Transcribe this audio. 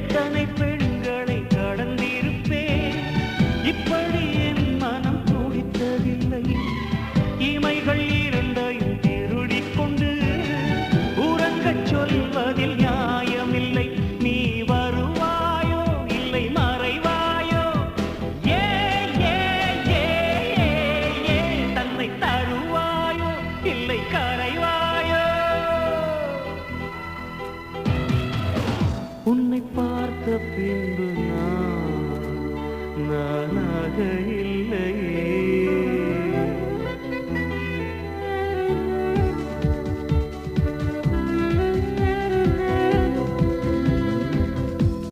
எத்தனை பெண்களை கடந்திருப்பேன், இப்படி என் மனம் துடித்ததில்லை. இமைகள் இரண்டையும் திருடிக் கொண்டு உறங்கச் சொல்வதில் நியாயமில்லை. நீ வருவாயோ இல்லை மறைவாயோ, ஏ ஏ ஏ ஏ தன்னை தருவாயோ இல்லை கரைவாயோ. உன்னை பார்த்த பின்பு நானாக